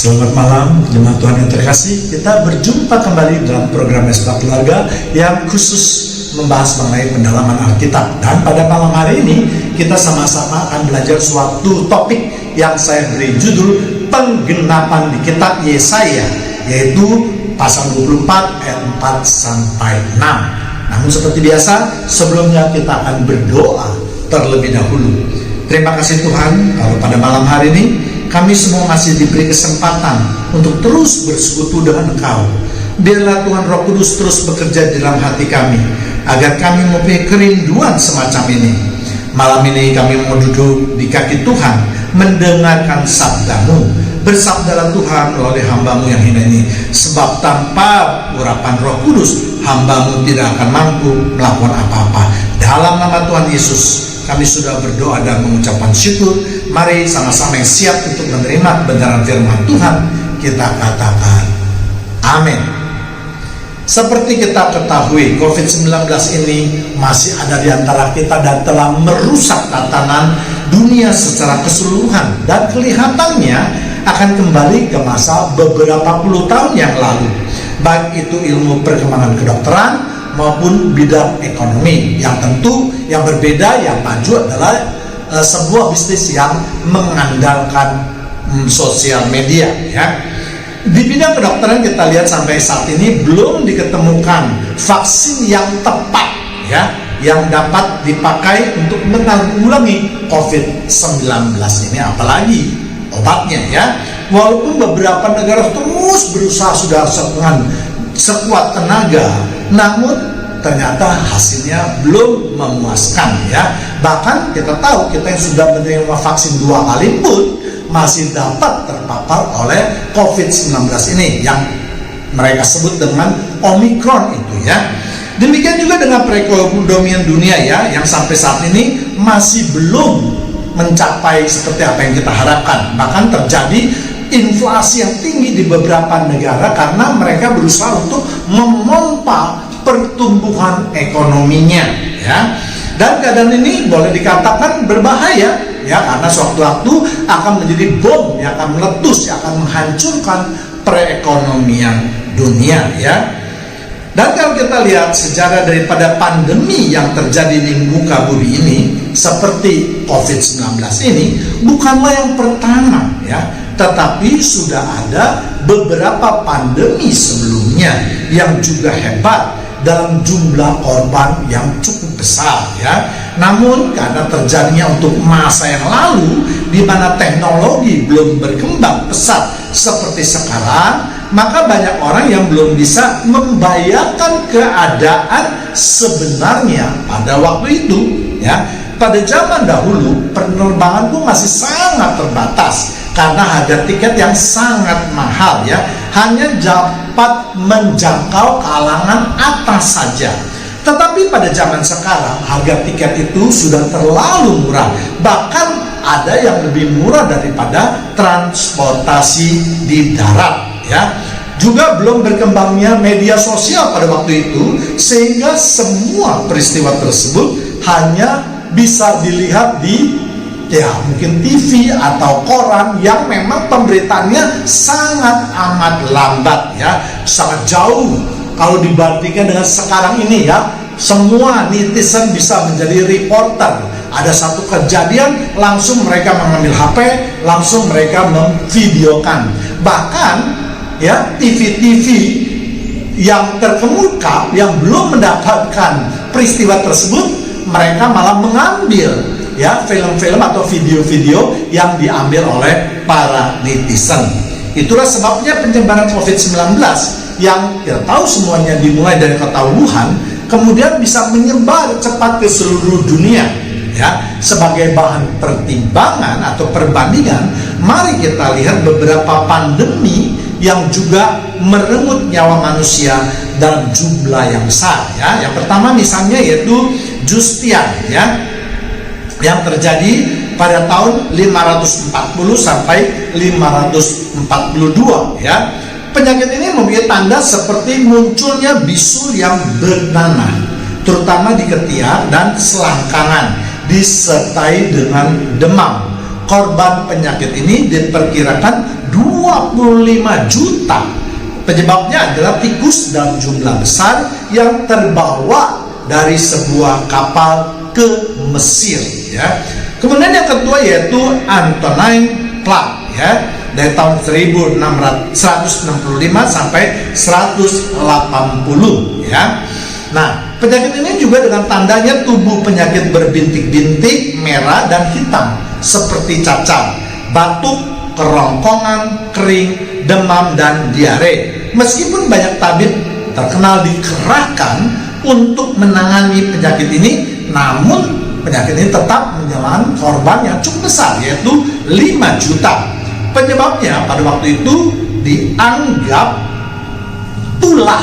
Selamat malam, jemaat Tuhan yang terkasih. Kita berjumpa kembali dalam program Mesbah Keluarga yang khusus membahas mengenai pendalaman Alkitab. Dan pada malam hari ini kita sama-sama akan belajar suatu topik yang saya beri judul penggenapan di kitab Yesaya, yaitu pasal 24 ayat 4 sampai 6. Namun seperti biasa, sebelumnya kita akan berdoa terlebih dahulu. Terima kasih Tuhan, kalau pada malam hari ini kami semua masih diberi kesempatan untuk terus bersekutu dengan Engkau. Biarlah Tuhan Roh Kudus terus bekerja di dalam hati kami, agar kami mempunyai kerinduan semacam ini. Malam ini kami mau duduk di kaki Tuhan, mendengarkan sabda-Mu. Bersabdalah Tuhan melalui hamba-Mu yang hina ini, sebab tanpa urapan Roh Kudus, hamba-Mu tidak akan mampu melakukan apa-apa. Dalam nama Tuhan Yesus kami sudah berdoa dan mengucapkan syukur. Mari sama-sama yang siap untuk menerima kebenaran firman Tuhan, kita katakan amin. Seperti kita ketahui, COVID-19 ini masih ada di antara kita dan telah merusak tatanan dunia secara keseluruhan, dan kelihatannya akan kembali ke masa beberapa puluh tahun yang lalu, baik itu ilmu perkembangan kedokteran maupun bidang ekonomi. Yang tentu yang berbeda, yang maju adalah sebuah bisnis yang mengandalkan sosial media, ya. Di bidang kedokteran kita lihat sampai saat ini belum diketemukan vaksin yang tepat, ya, yang dapat dipakai untuk menanggulangi COVID-19 ini, apalagi obatnya, ya. Walaupun beberapa negara terus berusaha sudah dengan sekuat tenaga, namun ternyata hasilnya belum memuaskan, ya. Bahkan kita tahu, kita yang sudah menerima vaksin 2 kali pun masih dapat terpapar oleh COVID-19 ini, yang mereka sebut dengan Omicron itu, ya. Demikian juga dengan perekonomian dunia, ya, yang sampai saat ini masih belum mencapai seperti apa yang kita harapkan. Bahkan terjadi inflasi yang tinggi di beberapa negara karena mereka berusaha untuk memompa pertumbuhan ekonominya, ya. Dan keadaan ini boleh dikatakan berbahaya, ya, karena sewaktu-waktu akan menjadi bom yang akan meletus, yang akan menghancurkan perekonomian dunia, ya. Dan kalau kita lihat sejarah daripada pandemi yang terjadi di muka bumi ini, seperti COVID-19 ini, bukanlah yang pertama, ya, tetapi sudah ada beberapa pandemi sebelumnya yang juga hebat dalam jumlah korban yang cukup besar, ya. Namun karena terjadinya untuk masa yang lalu di mana teknologi belum berkembang pesat seperti sekarang, maka banyak orang yang belum bisa membayangkan keadaan sebenarnya pada waktu itu, ya. Pada zaman dahulu penerbangan pun masih sangat terbatas karena harga tiket yang sangat mahal, ya, hanya dapat menjangkau kalangan atas saja. Tetapi pada zaman sekarang harga tiket itu sudah terlalu murah, bahkan ada yang lebih murah daripada transportasi di darat, ya. Juga belum berkembangnya media sosial pada waktu itu, sehingga semua peristiwa tersebut hanya bisa dilihat di, ya, mungkin TV atau koran yang memang pemberitaannya sangat amat lambat, ya, sangat jauh kalau dibandingkan dengan sekarang ini, ya. Semua netizen bisa menjadi reporter. Ada satu kejadian, langsung mereka mengambil HP, langsung mereka memvideokan. Bahkan, ya, TV-TV yang terkemuka yang belum mendapatkan peristiwa tersebut, mereka malah mengambil, ya, film-film atau video-video yang diambil oleh para netizen. Itulah sebabnya penyebaran COVID-19 yang kita tahu semuanya dimulai dari kota Wuhan, kemudian bisa menyebar cepat ke seluruh dunia, ya. Sebagai bahan pertimbangan atau perbandingan, mari kita lihat beberapa pandemi yang juga merenggut nyawa manusia dalam jumlah yang besar, ya. Yang pertama misalnya yaitu Justian, ya, yang terjadi pada tahun 540 sampai 542, ya. Penyakit ini mempunyai tanda seperti munculnya bisul yang bernanah, terutama di ketiak dan selangkangan, disertai dengan demam, korban penyakit ini diperkirakan 25 juta. Penyebabnya adalah tikus dalam jumlah besar yang terbawa dari sebuah kapal ke Mesir, ya. Kemudian yang kedua yaitu Antonine Plague, ya, dari tahun 165 sampai 180, ya. Nah, penyakit ini juga dengan tandanya tubuh penyakit berbintik-bintik merah dan hitam seperti cacar, batuk, kerongkongan, kering, demam, dan diare. Meskipun banyak tabib terkenal dikerahkan untuk menangani penyakit ini, namun penyakit ini tetap menelan korban yang cukup besar, yaitu 5 juta. Penyebabnya pada waktu itu dianggap tulah,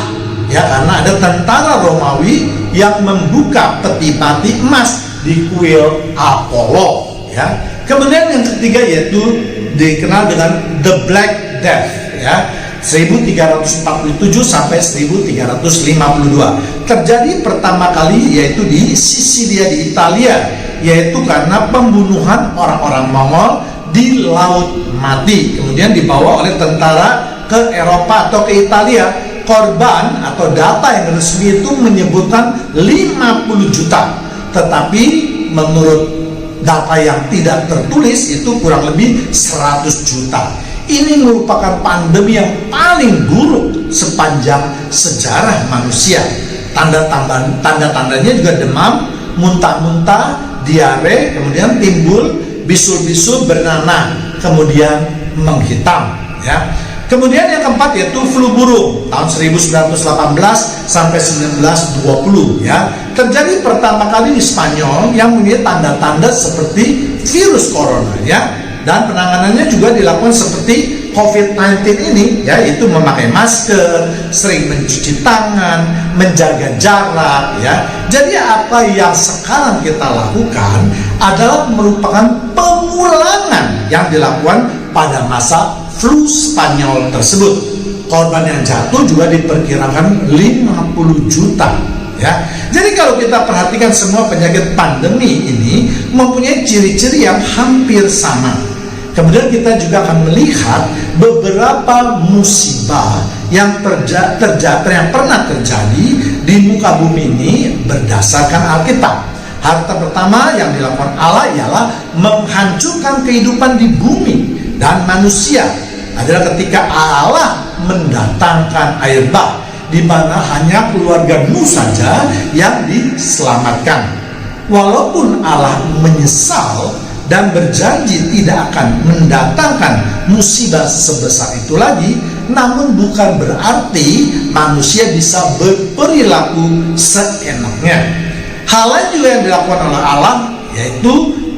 ya, karena ada tentara Romawi yang membuka peti-peti emas di kuil Apollo, ya. Kemudian yang ketiga yaitu dikenal dengan The Black Death, ya, 1347 sampai 1352. Terjadi pertama kali yaitu di Sisilia di Italia, yaitu karena pembunuhan orang-orang Mongol di Laut Mati, kemudian dibawa oleh tentara ke Eropa atau ke Italia. Korban atau data yang resmi itu menyebutkan 50 juta, tetapi menurut data yang tidak tertulis itu kurang lebih 100 juta. Ini merupakan pandemi yang paling buruk sepanjang sejarah manusia. Tanda-tandanya juga demam, muntah-muntah, diare, kemudian timbul bisul-bisul bernanah, kemudian menghitam, ya. Kemudian yang keempat yaitu flu burung tahun 1918 sampai 1920, ya. Terjadi pertama kali di Spanyol yang memiliki tanda-tanda seperti virus corona, ya. Dan penanganannya juga dilakukan seperti COVID-19 ini, yaitu memakai masker, sering mencuci tangan, menjaga jarak, ya. Jadi apa yang sekarang kita lakukan adalah merupakan pengulangan yang dilakukan pada masa flu Spanyol tersebut. Korban yang jatuh juga diperkirakan 50 juta. Ya. Jadi kalau kita perhatikan semua penyakit pandemi ini mempunyai ciri-ciri yang hampir sama. Kemudian kita juga akan melihat beberapa musibah yang pernah terjadi di muka bumi ini berdasarkan Alkitab. Hal pertama yang dilakukan Allah ialah menghancurkan kehidupan di bumi dan manusia adalah ketika Allah mendatangkan air bah, di mana hanya keluarga Nuh saja yang diselamatkan. Walaupun Allah menyesal dan berjanji tidak akan mendatangkan musibah sebesar itu lagi, namun bukan berarti manusia bisa berperilaku seenaknya. Hal lain juga yang dilakukan oleh Allah yaitu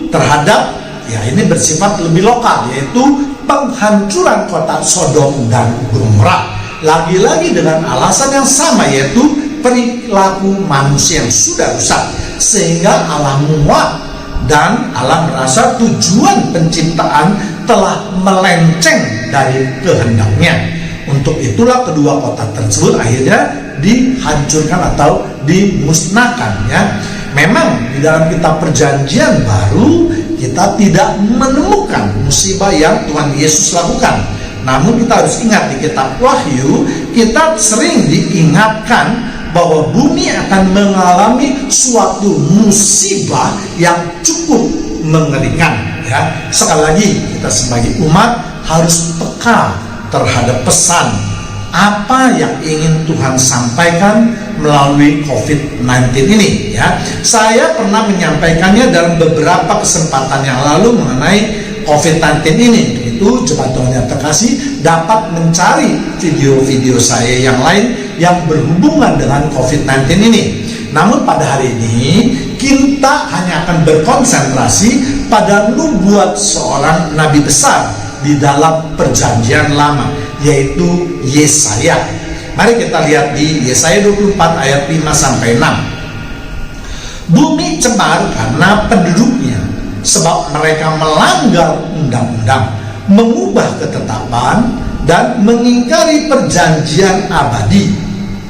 terhadap, ya, ini bersifat lebih lokal, yaitu penghancuran kota Sodom dan Gomora. Lagi-lagi dengan alasan yang sama, yaitu perilaku manusia yang sudah rusak, sehingga Allah muak dan Allah merasa tujuan penciptaan telah melenceng dari kehendaknya. Untuk itulah kedua kota tersebut akhirnya dihancurkan atau dimusnahkan, ya. Memang di dalam kitab Perjanjian Baru kita tidak menemukan musibah yang Tuhan Yesus lakukan. Namun kita harus ingat di kitab Wahyu kita sering diingatkan bahwa bumi akan mengalami suatu musibah yang cukup mengerikan, ya. Sekali lagi kita sebagai umat harus peka terhadap pesan apa yang ingin Tuhan sampaikan melalui COVID-19 ini, ya. Saya pernah menyampaikannya dalam beberapa kesempatan yang lalu mengenai COVID-19 ini. Itu jemaat Tuhan yang terkasih dapat mencari video-video saya yang lain yang berhubungan dengan COVID-19 ini. Namun pada hari ini kita hanya akan berkonsentrasi pada nubuat seorang nabi besar di dalam Perjanjian Lama, yaitu Yesaya. Mari kita lihat di Yesaya 24 ayat 5 sampai 6. Bumi cemar karena penduduknya, sebab mereka melanggar undang-undang, mengubah ketetapan, dan mengingkari perjanjian abadi.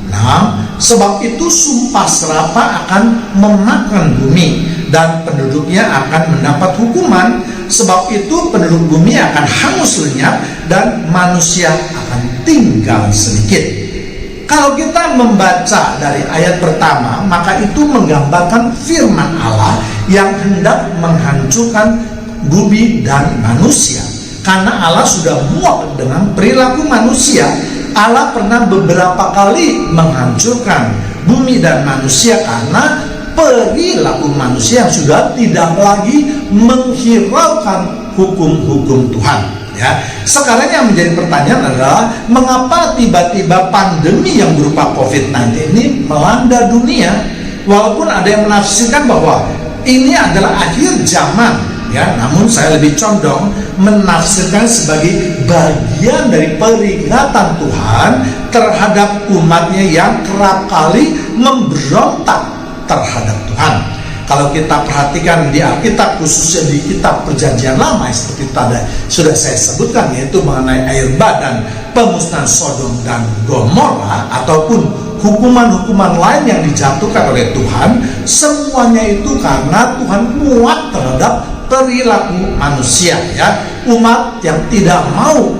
Nah, sebab itu sumpah serapah akan memakan bumi, dan penduduknya akan mendapat hukuman sebab itu penduduk bumi akan hangus lenyap dan manusia akan tinggal sedikit. Kalau kita membaca dari ayat pertama, maka itu menggambarkan firman Allah yang hendak menghancurkan bumi dan manusia. Karena Allah sudah muak dengan perilaku manusia. Allah pernah beberapa kali menghancurkan bumi dan manusia karena perilaku manusia yang sudah tidak lagi menghiraukan hukum-hukum Tuhan. Ya, sekarang yang menjadi pertanyaan adalah mengapa tiba-tiba pandemi yang berupa COVID-19 ini melanda dunia? Walaupun ada yang menafsirkan bahwa ini adalah akhir zaman, ya, namun saya lebih condong menafsirkan sebagai bagian dari peringatan Tuhan terhadap umatnya yang kerap kali memberontak terhadap Tuhan. Kalau kita perhatikan di Alkitab, khususnya di kitab Perjanjian Lama seperti tadi sudah saya sebutkan, yaitu mengenai air bah dan pemusnahan Sodom dan Gomora, ataupun hukuman-hukuman lain yang dijatuhkan oleh Tuhan, semuanya itu karena Tuhan muak terhadap perilaku manusia, ya, umat yang tidak mau,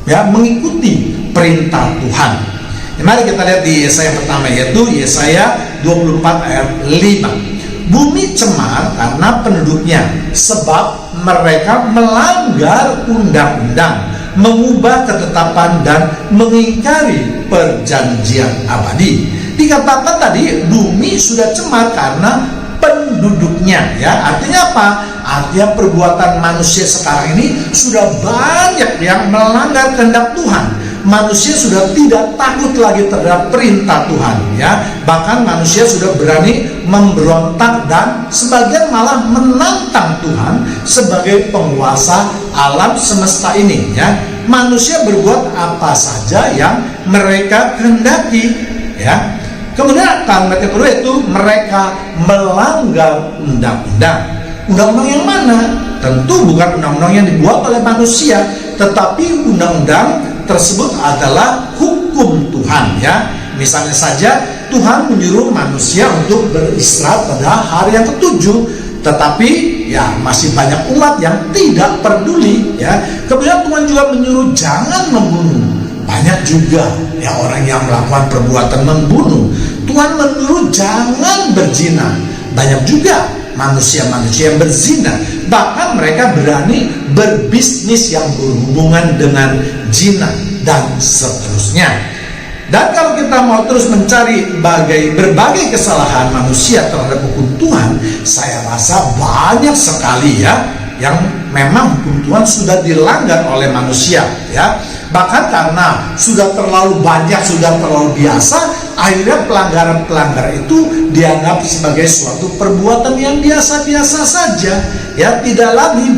ya, mengikuti perintah Tuhan. Mari kita lihat di Yesaya pertama, yaitu Yesaya 24 ayat 5. Bumi cemar karena penduduknya, sebab mereka melanggar undang-undang, mengubah ketetapan dan mengingkari perjanjian abadi. Dikatakan tadi bumi sudah cemar karena penduduknya, ya. Artinya apa? Artinya perbuatan manusia sekarang ini sudah banyak yang melanggar kehendak Tuhan. Manusia sudah tidak takut lagi terhadap perintah Tuhan, ya. Bahkan manusia sudah berani memberontak dan sebagian malah menantang Tuhan sebagai penguasa alam semesta ini, ya. Manusia berbuat apa saja yang mereka kehendaki, ya. Kemudian kalimat yang kedua itu mereka melanggar undang-undang. Undang-undang yang mana? Tentu bukan undang-undang yang dibuat oleh manusia, tetapi undang-undang tersebut adalah hukum Tuhan, ya. Misalnya saja Tuhan menyuruh manusia untuk beristirahat pada hari yang ketujuh, tetapi ya masih banyak umat yang tidak peduli, ya. Kemudian Tuhan juga menyuruh jangan membunuh. Banyak juga ya orang yang melakukan perbuatan membunuh. Tuhan menyuruh jangan berzina. Banyak juga manusia-manusia yang berzina. Bahkan mereka berani berbisnis yang berhubungan dengan zina dan seterusnya. Dan kalau kita mau terus mencari berbagai kesalahan manusia terhadap hukum Tuhan, saya rasa banyak sekali, ya, yang memang hukum Tuhan sudah dilanggar oleh manusia, ya. Bahkan karena sudah terlalu banyak, sudah terlalu biasa, akhirnya pelanggaran-pelanggaran itu dianggap sebagai suatu perbuatan yang biasa-biasa saja, ya,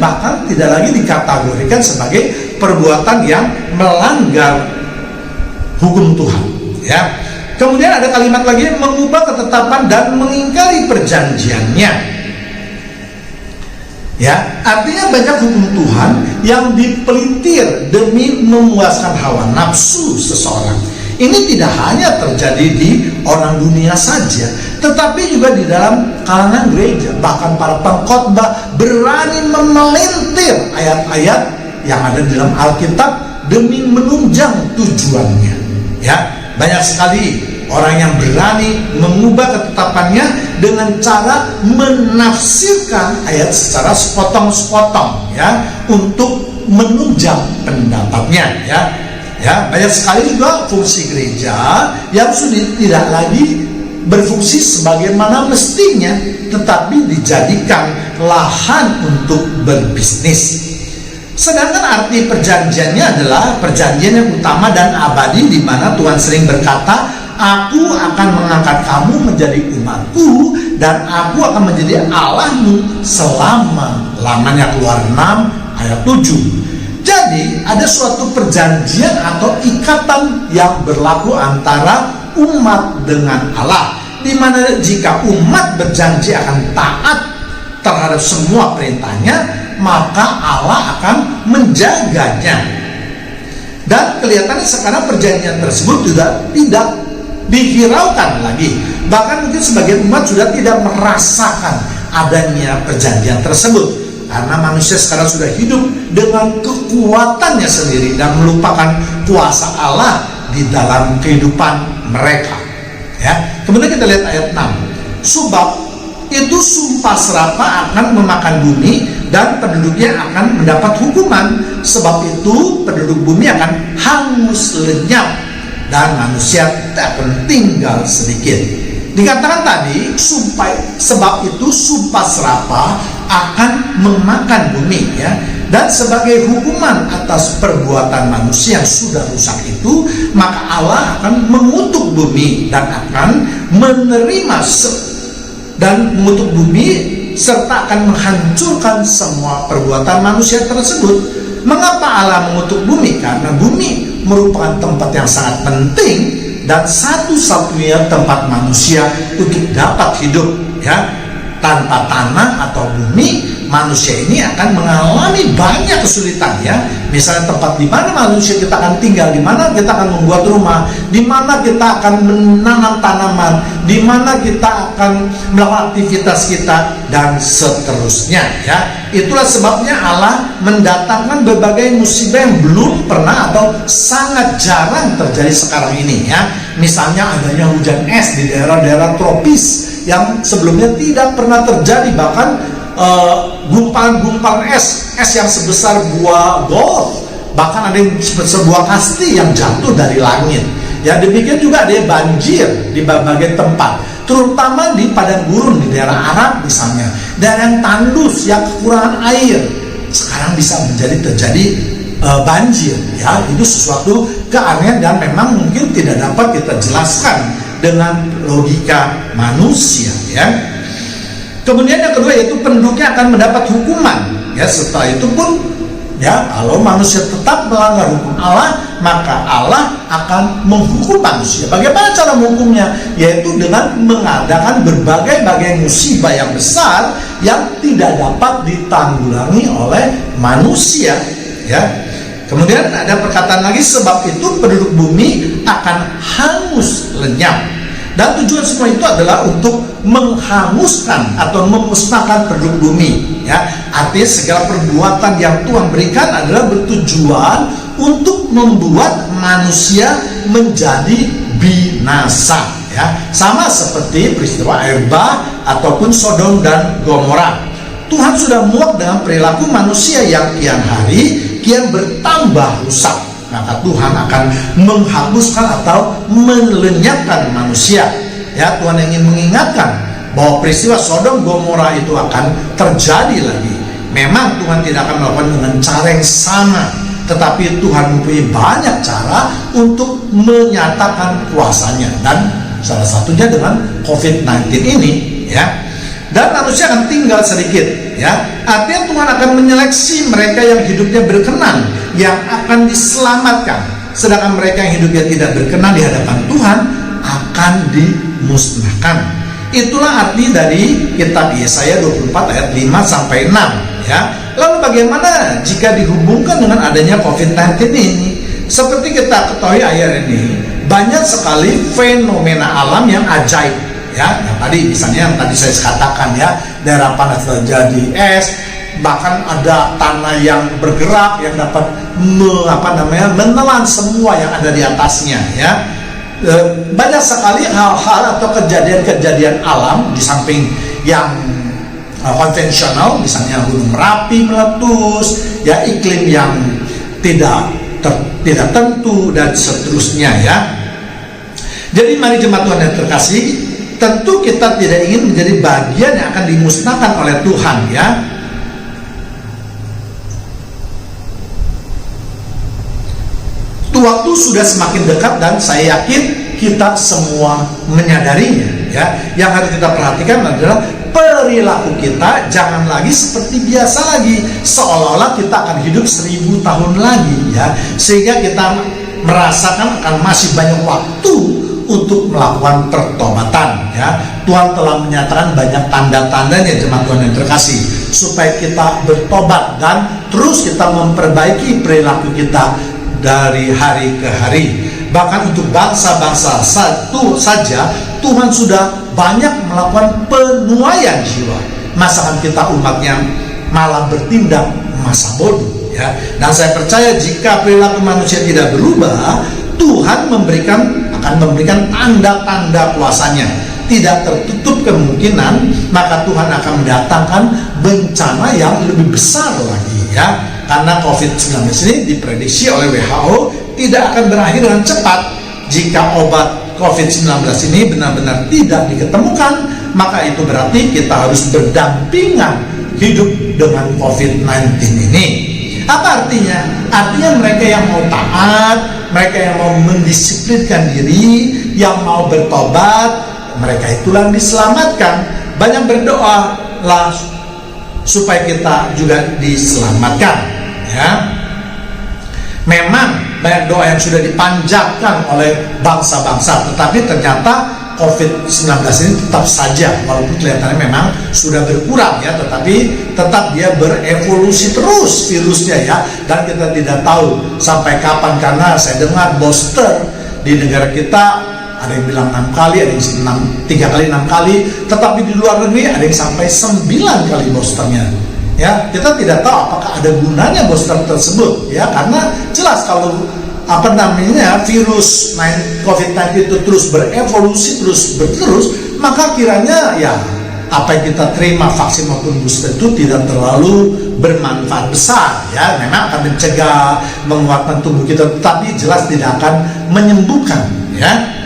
bahkan tidak lagi dikategorikan sebagai perbuatan yang melanggar hukum Tuhan, ya. Kemudian ada kalimat lagi, mengubah ketetapan dan mengingkari perjanjiannya. Ya, artinya banyak hukum Tuhan yang dipelintir demi memuaskan hawa nafsu seseorang. Ini tidak hanya terjadi di orang dunia saja, tetapi juga di dalam kalangan gereja. Bahkan para pengkhotbah berani memelintir ayat-ayat yang ada di dalam Alkitab demi menunjang tujuannya. Ya, banyak sekali orang yang berani mengubah ketetapannya dengan cara menafsirkan ayat secara sepotong-sepotong, ya, untuk menunjang pendapatnya, ya. Ya, banyak sekali juga fungsi gereja yang sudah tidak lagi berfungsi sebagaimana mestinya, tetapi dijadikan lahan untuk berbisnis. Sedangkan arti perjanjiannya adalah perjanjian yang utama dan abadi, di mana Tuhan sering berkata, aku akan mengangkat kamu menjadi umatku dan aku akan menjadi Allahmu selama-lamanya. Keluar 6 ayat 7. Jadi ada suatu perjanjian atau ikatan yang berlaku antara umat dengan Allah, di mana jika umat berjanji akan taat terhadap semua perintahnya, maka Allah akan menjaganya. Dan kelihatannya sekarang perjanjian tersebut sudah tidak dihiraukan lagi. Bahkan mungkin sebagian umat sudah tidak merasakan adanya perjanjian tersebut. karena manusia sekarang sudah hidup dengan kekuatannya sendiri dan melupakan kuasa Allah di dalam kehidupan mereka. Ya, kemudian kita lihat ayat 6. Sebab itu sumpah serapah akan memakan bumi dan penduduknya akan mendapat hukuman. Sebab itu penduduk bumi akan hangus lenyap dan manusia tak akan tinggal sedikit. Dikatakan tadi, sebab itu sumpah serapah akan memakan bumi, ya. Dan sebagai hukuman atas perbuatan manusia yang sudah rusak itu, maka Allah akan mengutuk bumi dan akan menerima mengutuk bumi serta akan menghancurkan semua perbuatan manusia tersebut. Mengapa Allah mengutuk bumi? Karena bumi merupakan tempat yang sangat penting dan satu-satunya tempat manusia untuk dapat hidup, ya. Tanpa tanah atau bumi, manusia ini akan mengalami banyak kesulitan, ya. Misalnya tempat di mana manusia kita akan tinggal, di mana kita akan membuat rumah, di mana kita akan menanam tanaman, di mana kita akan melakukan aktivitas kita dan seterusnya, ya. Itulah sebabnya Allah mendatangkan berbagai musibah yang belum pernah atau sangat jarang terjadi sekarang ini, ya. Misalnya adanya hujan es di daerah-daerah tropis yang sebelumnya tidak pernah terjadi, bahkan gumpalan-gumpalan es yang sebesar buah golf, bahkan ada yang sebuah kasti yang jatuh dari langit. Ya, demikian juga ada banjir di berbagai tempat, terutama di padang gurun di daerah Arab misalnya, daerah yang tandus yang kekurangan air, sekarang bisa terjadi banjir. Ya, itu sesuatu keanehan dan memang mungkin tidak dapat kita jelaskan dengan logika manusia, ya. Kemudian yang kedua yaitu penduduknya akan mendapat hukuman. Ya, setelah itu pun, ya, kalau manusia tetap melanggar hukum Allah, maka Allah akan menghukum manusia. Bagaimana cara menghukumnya? Yaitu dengan mengadakan berbagai musibah yang besar yang tidak dapat ditanggulangi oleh manusia, ya. Kemudian ada perkataan lagi, sebab itu penduduk bumi akan hangus lenyap. Dan tujuan semua itu adalah untuk menghanguskan atau memusnahkan penduduk bumi, ya. Artinya segala perbuatan yang Tuhan berikan adalah bertujuan untuk membuat manusia menjadi binasa, ya. Sama seperti peristiwa air bah ataupun Sodom dan Gomora. Tuhan sudah muak dengan perilaku manusia yang kian hari kian bertambah rusak. Maka Tuhan akan menghapuskan atau melenyapkan manusia. Ya, Tuhan ingin mengingatkan bahwa peristiwa Sodom Gomora itu akan terjadi lagi. Memang Tuhan tidak akan melakukan dengan cara yang sama, tetapi Tuhan mempunyai banyak cara untuk menyatakan kuasanya, dan salah satunya dengan COVID-19 ini, ya. Dan manusia akan tinggal sedikit, ya. Artinya Tuhan akan menyeleksi mereka yang hidupnya berkenan, yang akan diselamatkan, sedangkan mereka yang hidupnya tidak berkenan di hadapan Tuhan akan dimusnahkan. Itulah arti dari kitab Yesaya 24 ayat 5 sampai 6, ya. Lalu bagaimana jika dihubungkan dengan adanya COVID-19 ini? Seperti kita ketahui ayat ini, banyak sekali fenomena alam yang ajaib, ya. Yang tadi misalnya yang tadi saya katakan, ya, daerah panas terjadi es, bahkan ada tanah yang bergerak yang dapat menelan semua yang ada di atasnya, ya. Banyak sekali hal-hal atau kejadian-kejadian alam di samping yang konvensional, misalnya gunung Merapi meletus, ya, iklim yang tidak tentu dan seterusnya, ya. Jadi mari jemaat Tuhan yang terkasih, tentu kita tidak ingin menjadi bagian yang akan dimusnahkan oleh Tuhan, ya. Waktu sudah semakin dekat dan saya yakin kita semua menyadarinya, ya. Yang harus kita perhatikan adalah perilaku kita jangan lagi seperti biasa lagi, seolah-olah kita akan hidup 1000 tahun lagi, ya. Sehingga kita merasakan akan masih banyak waktu untuk melakukan pertobatan, ya. Tuhan telah menyatakan banyak tanda-tandanya jemaat Tuhan yang terkasih, supaya kita bertobat dan terus kita memperbaiki perilaku kita dari hari ke hari. Bahkan untuk bangsa-bangsa satu saja Tuhan sudah banyak melakukan penuaian jiwa. Masakan kita umatnya malah bertindak masa bodoh ya. Dan saya percaya jika perilaku manusia tidak berubah, Tuhan akan memberikan tanda-tanda kuasanya. Tidak tertutup kemungkinan maka Tuhan akan mendatangkan bencana yang lebih besar lagi ya. Karena COVID-19 ini diprediksi oleh WHO tidak akan berakhir dengan cepat. Jika obat COVID-19 ini benar-benar tidak diketemukan, maka itu berarti kita harus berdampingan hidup dengan COVID-19 ini. Apa artinya? Artinya mereka yang mau taat, mereka yang mau mendisiplinkan diri, yang mau bertobat, mereka itulah yang diselamatkan. Banyak berdoalah supaya kita juga diselamatkan ya. Memang banyak doa yang sudah dipanjatkan oleh bangsa-bangsa, tetapi ternyata COVID-19 ini tetap saja, walaupun kelihatannya memang sudah berkurang ya, tetapi tetap dia berevolusi terus virusnya ya. Dan kita tidak tahu sampai kapan, karena saya dengar booster di negara kita ada yang bilang 6 kali, ada yang 3 kali 6 kali, tetapi di luar negeri ada yang sampai 9 kali boosternya ya. Kita tidak tahu apakah ada gunanya booster tersebut ya, karena jelas kalau virus COVID-19 itu terus berevolusi, terus maka kiranya ya apa yang kita terima vaksin maupun booster itu tidak terlalu bermanfaat besar ya. Memang akan mencegah, menguatkan tubuh kita, tetapi jelas tidak akan menyembuhkan ya.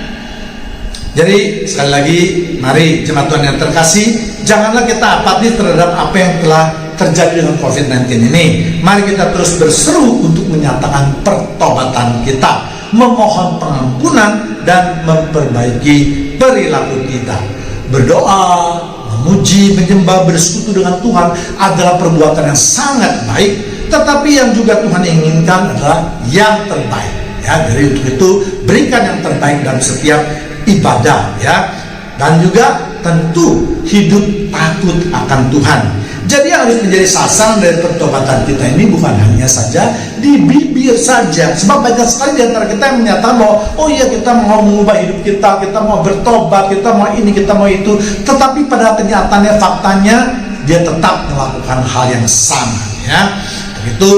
Jadi sekali lagi, mari jemaat Tuhan yang terkasih, janganlah kita apatis terhadap apa yang telah terjadi dengan COVID-19 ini. Mari kita terus berseru untuk menyatakan pertobatan kita, memohon pengampunan dan memperbaiki perilaku kita. Berdoa, memuji, menyembah, bersekutu dengan Tuhan adalah perbuatan yang sangat baik, tetapi yang juga Tuhan inginkan adalah yang terbaik ya. Jadi untuk itu berikan yang terbaik dalam setiap ibadah ya, dan juga tentu hidup takut akan Tuhan. Jadi yang harus menjadi sasaran dari pertobatan kita ini bukan hanya saja di bibir saja, sebab banyak sekali di antara kita yang menyatakan bahwa oh iya kita mau mengubah hidup kita mau bertobat, kita mau ini, kita mau itu, tetapi pada kenyataannya, faktanya dia tetap melakukan hal yang sama ya. Begitu,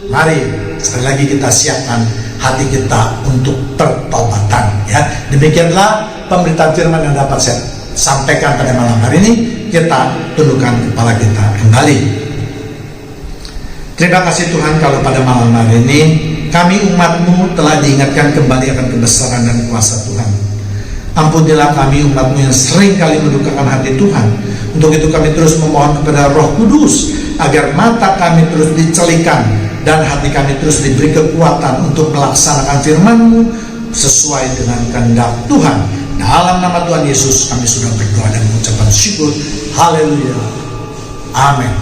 mari sekali lagi kita siapkan hati kita untuk pertobatan ya. Demikianlah pemberitaan firman yang dapat saya sampaikan pada malam hari ini. Kita tundukkan kepala kita kembali. Terima kasih Tuhan kalau pada malam hari ini kami umat-Mu telah diingatkan kembali akan kebesaran dan kuasa Tuhan. Ampunilah kami umat-Mu yang sering kali mendukakan hati Tuhan. Untuk itu kami terus memohon kepada Roh Kudus agar mata kami terus dicelikan dan hati kami terus diberi kekuatan untuk melaksanakan firman-Mu sesuai dengan kehendak Tuhan. Dalam nama Tuhan Yesus kami sudah berdoa dan mengucapkan syukur. Haleluya. Amin.